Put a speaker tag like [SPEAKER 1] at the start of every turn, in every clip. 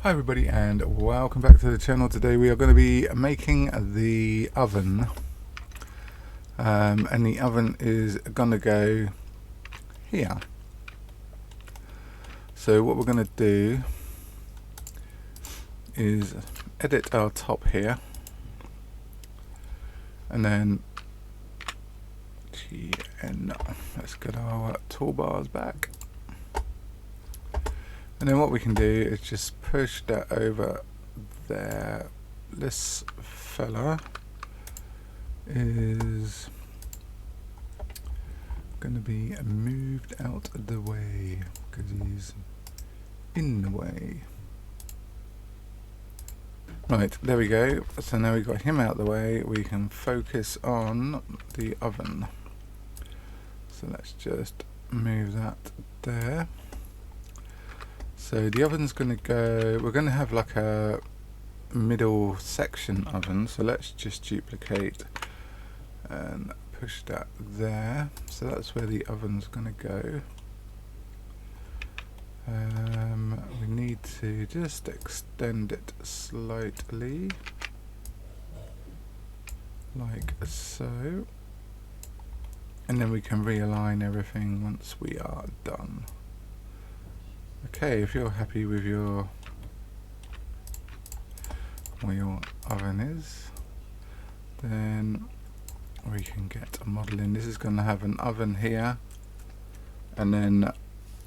[SPEAKER 1] Hi everybody and welcome back to the channel. Today we are going to be making the oven and the oven is going to go here. So what we're going to do is edit our top here and then let's get our toolbars back. And then what we can do is just push that over there. This fella is going to be moved out of the way because he's in the way. Right, there we go. So now we've got him out of the way, we can focus on the oven. So let's just move that there. So the oven's going to go, we're going to have like a middle section oven, so let's just duplicate and push that there. So that's where the oven's going to go. We need to just extend it slightly, like so, and then we can realign everything once we are done. Okay, if you're happy with where your oven is, then we can get a model in. This is going to have an oven here and then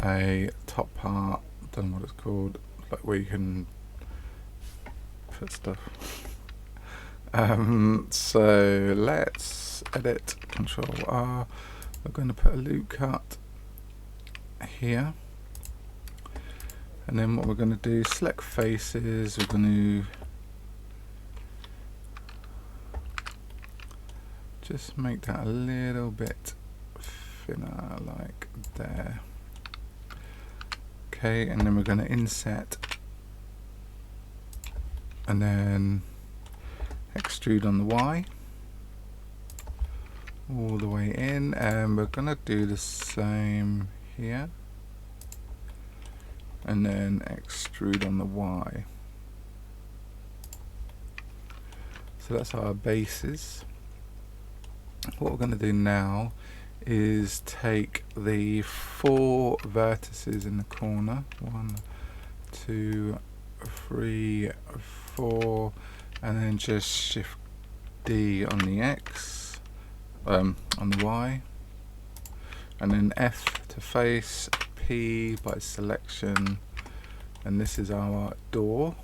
[SPEAKER 1] a top part, don't know what it's called, like where you can put stuff. So let's edit, Control R. We're going to put a loop cut here. And then what we're going to do, select faces, we're going to just make that a little bit thinner, like there. Okay, and then we're going to inset and then extrude on the Y all the way in, and we're going to do the same here. And then extrude on the Y. So that's our bases. What we're going to do now is take the 4 vertices in the corner, 1, 2, 3, 4, and then just shift D on the X, on the Y, and then F to face, P by selection, and this is our door.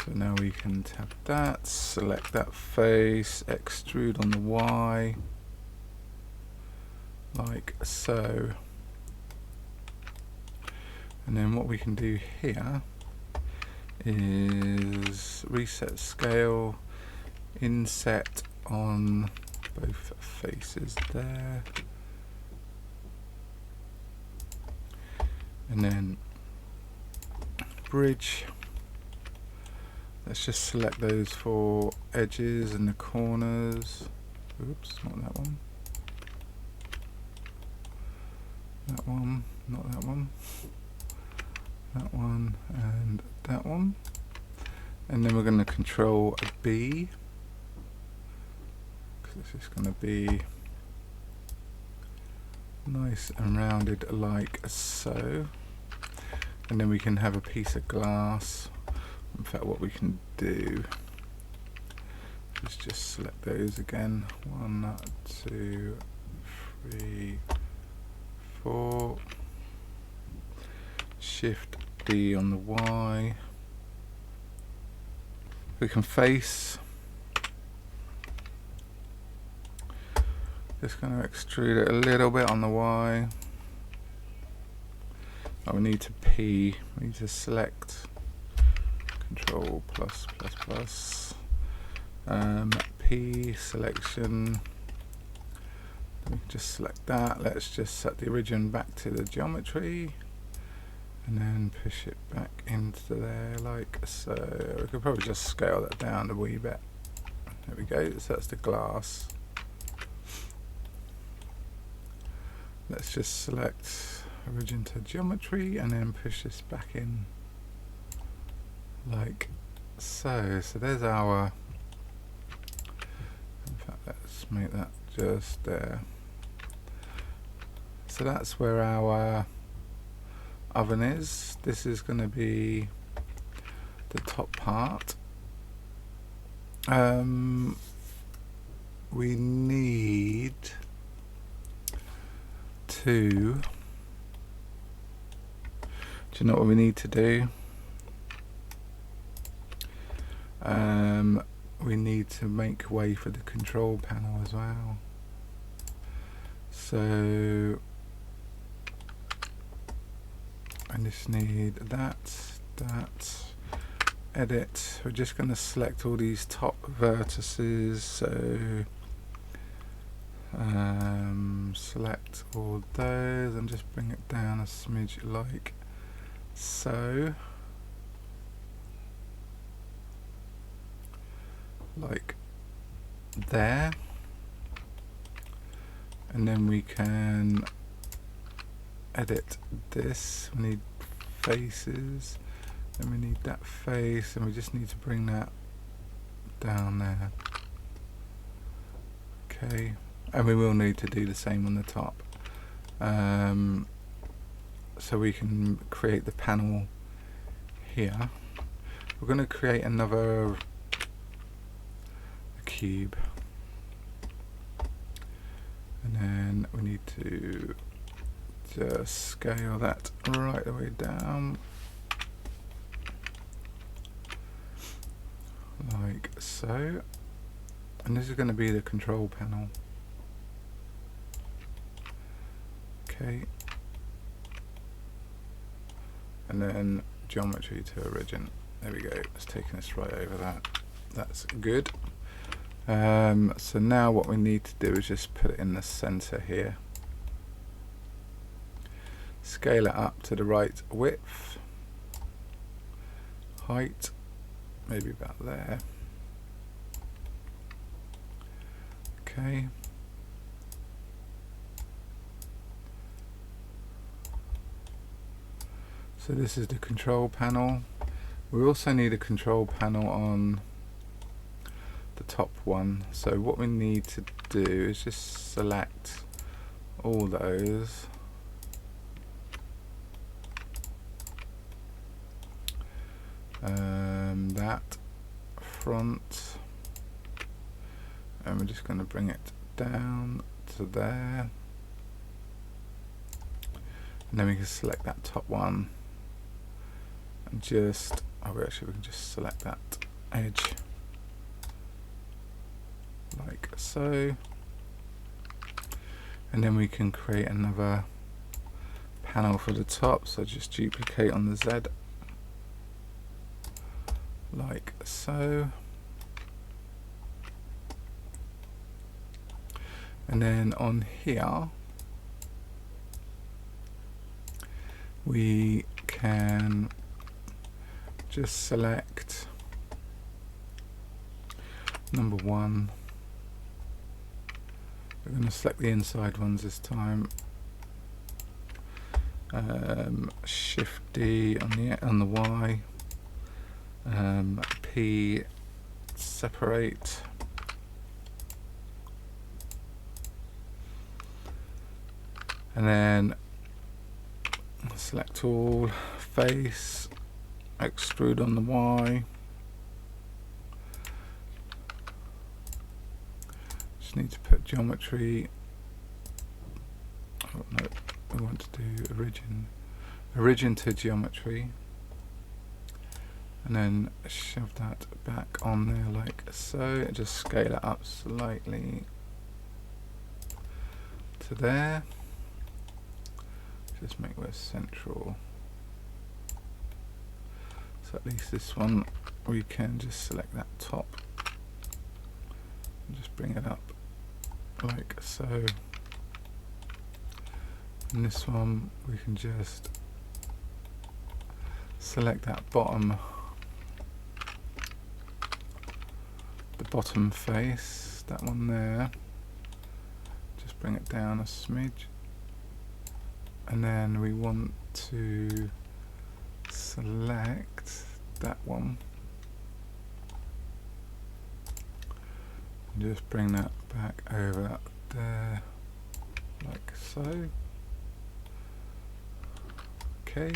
[SPEAKER 1] So now we can tap that, select that face, extrude on the Y, like so. And then what we can do here is reset scale, inset on both faces there. And then bridge, let's just select those 4 edges and the corners. Oops, not that one. That one, not that one. That one and that one. And then we're going to Control B, because this is going to be nice and rounded like so. And then we can have a piece of glass. In fact, what we can do is just select those again. 1, 2, 3, 4. Shift D on the Y. We can face. Just going to extrude it a little bit on the Y. Oh, we need to P. We need to select Control plus plus plus. P selection. We can just select that. Let's just set the origin back to the geometry, and then push it back into there like so. We could probably just scale that down a wee bit. There we go. So that's the glass. Let's just select origin to geometry, and then push this back in like so. So there's our, in fact let's make that just there. So that's where our oven is. This is going to be the top part. We need to, do you know what we need to do? We need to make way for the control panel as well. So I just need that, edit. We're just going to select all these top vertices, so select all those and just bring it down a smidge like so, like there, and then we can edit this. We need faces, and we need that face, and we just need to bring that down there. Okay, and we will need to do the same on the top, so we can create the panel here. We're going to create another cube, and then we need to just scale that right the way down like so, and this is going to be the control panel. Okay, and then geometry to origin. There we go, it's taking us right over that. That's good. So now what we need to do is just put it in the center here, scale it up to the right width, height maybe about there. Okay, so this is the control panel. We also need a control panel on the top one, so what we need to do is just select all those, that front, and we're just going to bring it down to there, and then we can select that top one and just, oh actually we can just select that edge like so, and then we can create another panel for the top, so just duplicate on the Z like so, and then on here we can just select number one. We're going to select the inside ones this time. Shift D on the Y. P separate. And then select all, face, extrude on the Y. Just need to put geometry. Oh no, we want to do origin to geometry, and then shove that back on there like so. Just scale it up slightly to there. Just make it central. So at least this one we can just select that top and just bring it up like so. And this one we can just select that bottom, the bottom face, that one there. Just bring it down a smidge and then we want to select that one and just bring that back over there like so. Okay,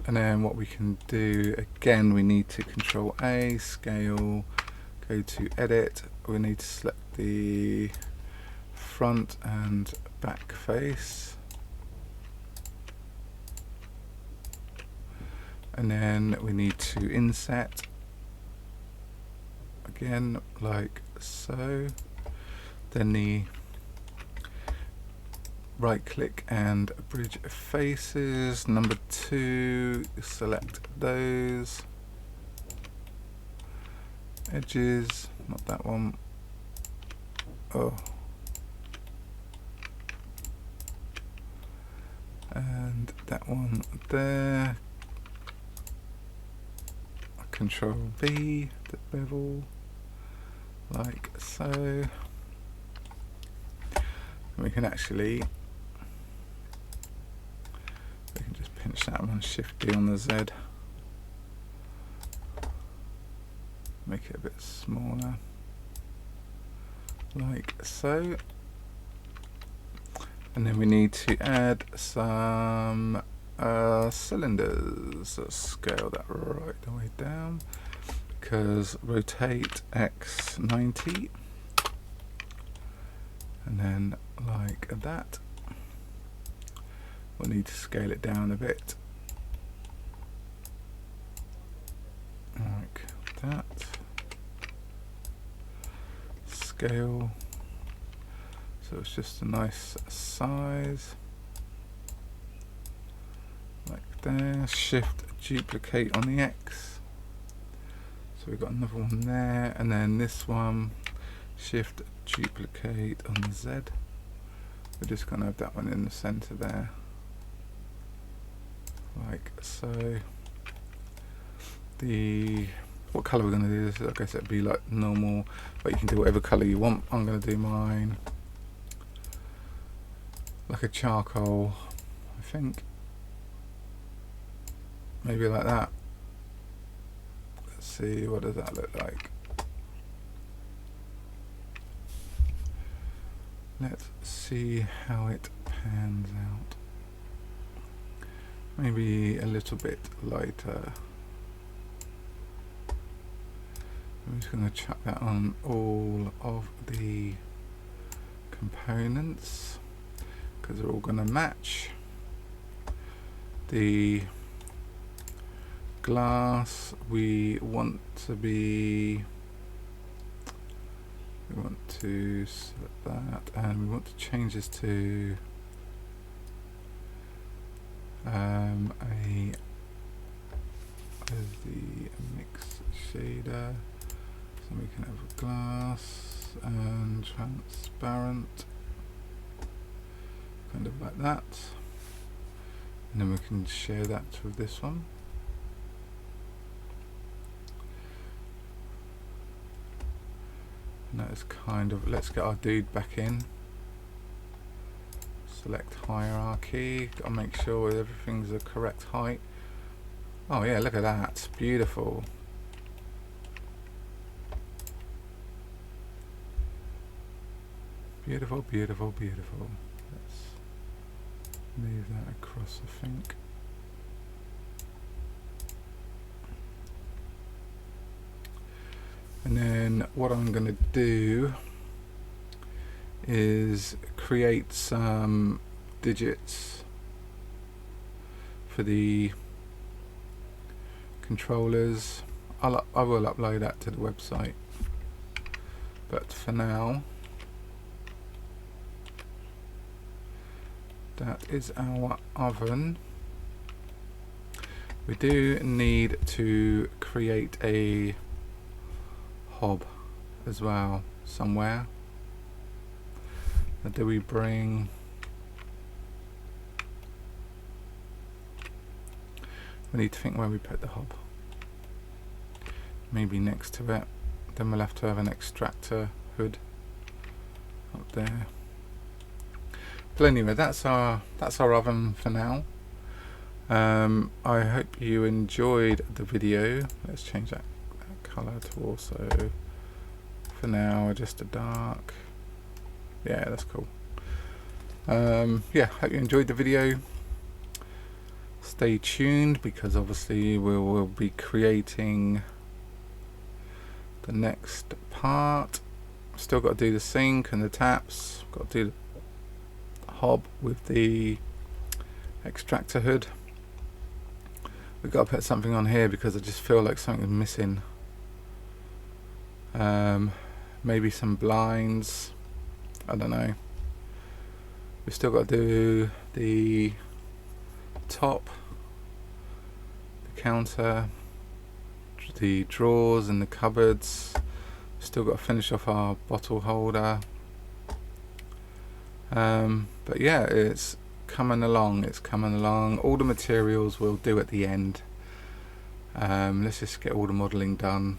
[SPEAKER 1] and then what we can do again, we need to Control A, scale, go to edit, we need to select the front and back face, and then we need to inset again like so. Then the right click and bridge faces, number 2, select those edges, not that one. Oh, and that one there. Control V, the bevel like so. We can actually, we can just pinch that one, Shift D on the Z, make it a bit smaller like so. And then we need to add some cylinders. Let's scale that right the way down, because rotate X 90, and then like that. We'll need to scale it down a bit like that. Scale, so it's just a nice size like there. Shift duplicate on the X, so we've got another one there, and then this one, Shift duplicate on the Z. We're just going to have that one in the center there like so. The what color we're going to do this, I guess it'd be like normal, but you can do whatever color you want. I'm going to do mine like a charcoal, I think, maybe like that. Let's see, what does that look like? Let's see how it pans out. Maybe a little bit lighter. I'm just going to chuck that on all of the components because they're all going to match. The glass we want to be, we want to select that, and we want to change this to the mix shader, so we can have a glass and transparent, kind of like that, and then we can share that with this one. And that is kind of, let's get our dude back in. Select hierarchy, gotta make sure everything's the correct height. Oh yeah, look at that, beautiful. Beautiful, beautiful, beautiful. Let's move that across, I think. And then what I'm going to do is create some digits for the controllers. I will upload that to the website, but for now that is our oven. We do need to create a hob as well somewhere. Do we bring, we need to think where we put the hob. Maybe next to it. Then we'll have to have an extractor hood up there. But anyway, that's our oven for now. I hope you enjoyed the video. Let's change that color to also, for now, just a dark. Yeah, that's cool. Yeah, hope you enjoyed the video. Stay tuned, because obviously we will be creating the next part. Still got to do the sink and the taps. Got to do the hob with the extractor hood. We've got to put something on here because I just feel like something is missing. Maybe some blinds. I don't know. We've still got to do the top, the counter, the drawers and the cupboards. Still got to finish off our bottle holder. But yeah, it's coming along. It's coming along. All the materials we'll do at the end. Let's just get all the modelling done,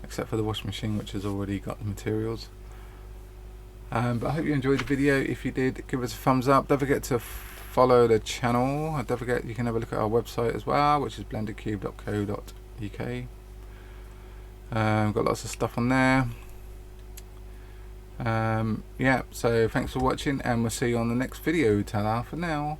[SPEAKER 1] except for the washing machine, which has already got the materials. But I hope you enjoyed the video. If you did, give us a thumbs up. Don't forget to follow the channel. Don't forget you can have a look at our website as well, which is blendedcube.co.uk. Got lots of stuff on there. Yeah, so thanks for watching, and we'll see you on the next video. Ta-da for now.